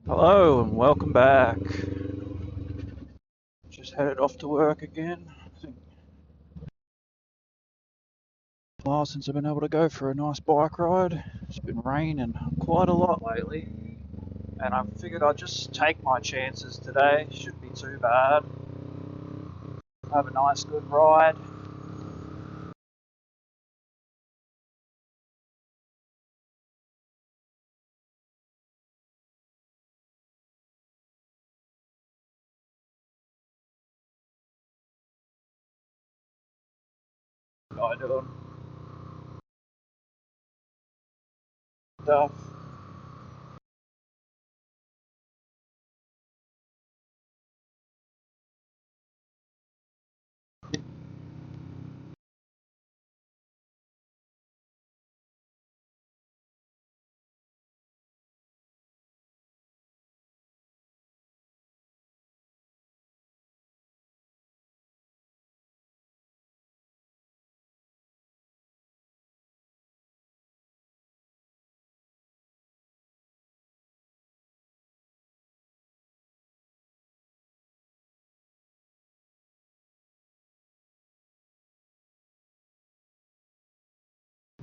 Hello and welcome back. Just headed off to work again. I think a while since I've been able to go for a nice bike ride. It's been raining quite a lot lately, and I figured I'd just take my chances today. Shouldn't be too bad. Have a nice good ride. What I doing stuff.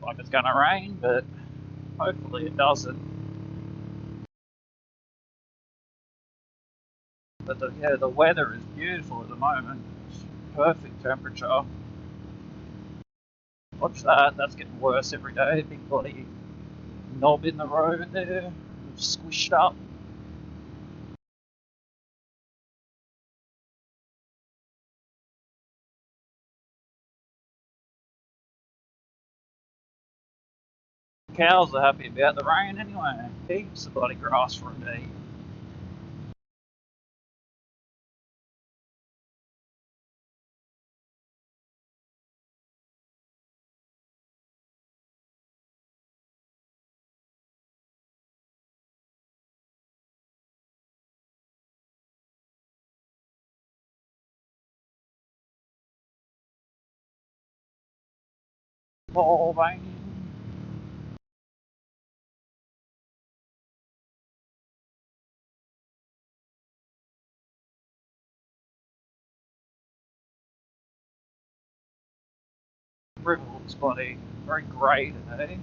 Like it's gonna rain, but hopefully it doesn't. But the weather is beautiful at the moment. It's perfect temperature. Watch that. That's getting worse every day. Big bloody knob in the road there, squished up. Cows are happy about the rain anyway. Heaps of bloody grass for them to eat. Paul Bain. River looks bloody very grey today.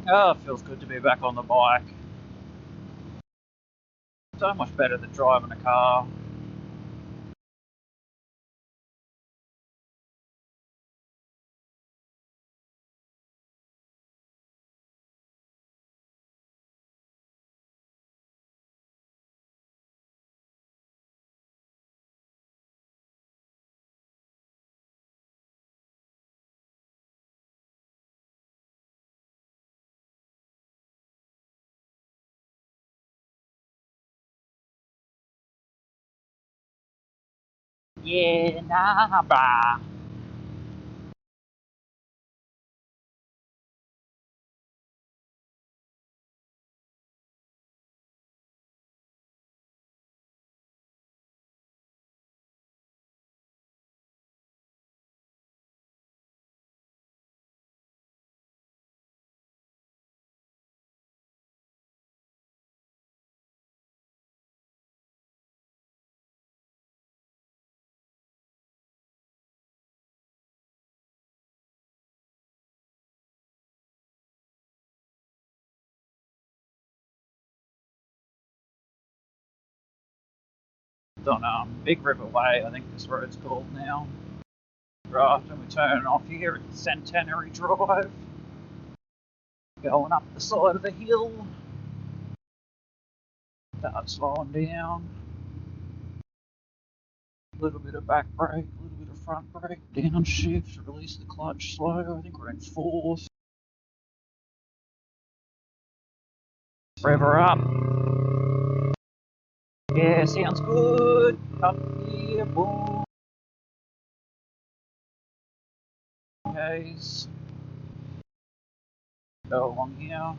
Oh, it feels good to be back on the bike. So much better than driving a car. Yeah, nah, brah. stopped on Big River Way, I think this road's called now. Right, and we're turning off here at Centenary Drive, going up the side of the hill. Start slowing down. A little bit of back brake, a little bit of front brake, downshift, release the clutch slow. I think we're in fourth. Rev up. Yeah, sounds good. Up here, boom. Guys, go along here.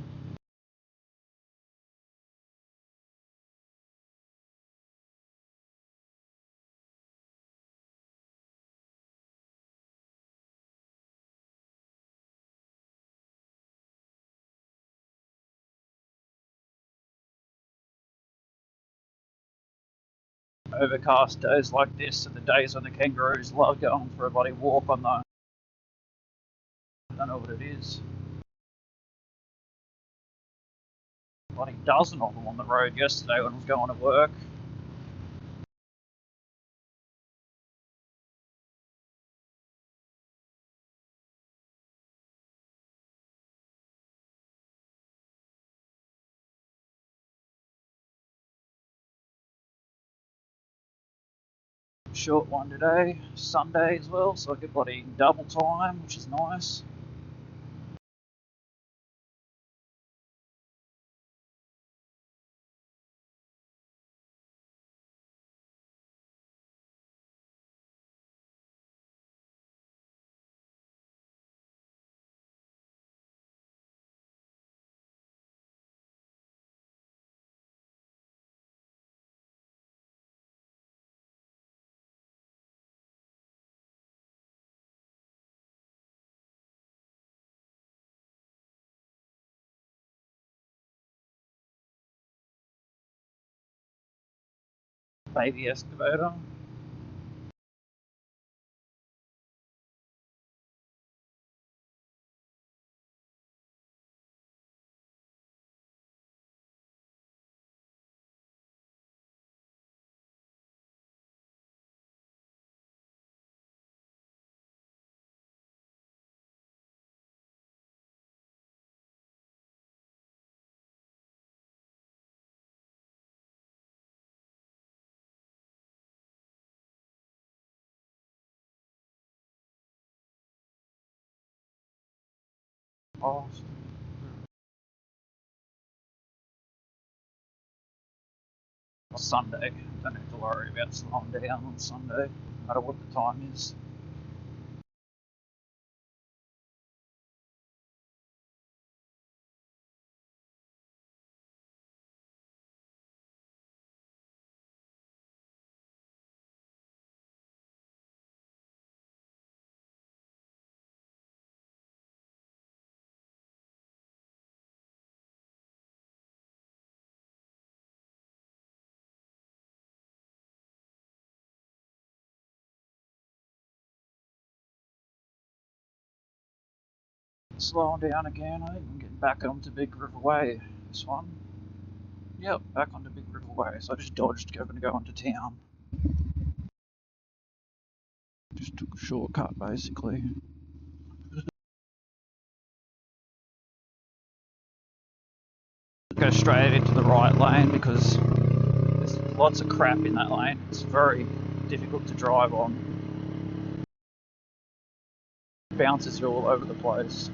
Overcast days like this are the days when the kangaroos love going for a bloody walk on the. I don't know what it is. Bloody dozen of them on the road yesterday when I was going to work. Short one today, Sunday as well, so I get bloody double time, which is nice. Baby excavator. Oh, Sunday. Don't have to worry about slowing down on Sunday, no matter what the time is. Slowing down again. I think I'm getting back onto Big River Way. This one. Yep, back onto Big River Way. So I just dodged going to go into town. Just took a shortcut basically. Go straight into the right lane because there's lots of crap in that lane. It's very difficult to drive on. Bounces you all over the place.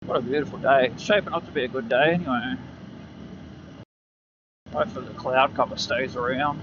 What a beautiful day. It's shaping up to be a good day anyway. Hopefully the cloud cover stays around.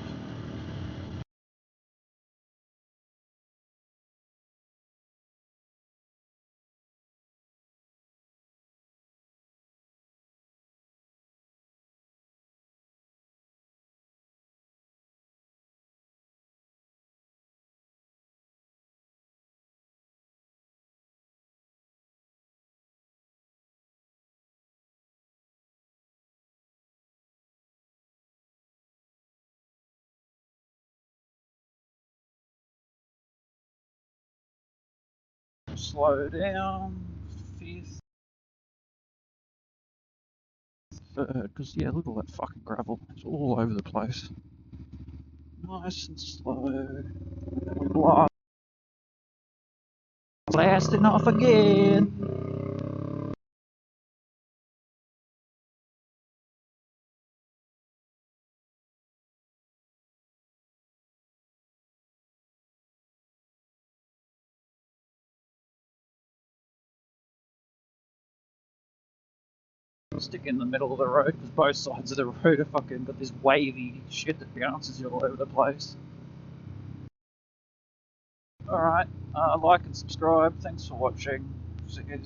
slow down. Fifth, third, because yeah, look at all that fucking gravel. It's all over the place. Nice and slow. We blasting off again. Stick in the middle of the road because both sides of the road are fucking got this wavy shit that bounces you all over the place. Alright, like and subscribe. Thanks for watching. See you later.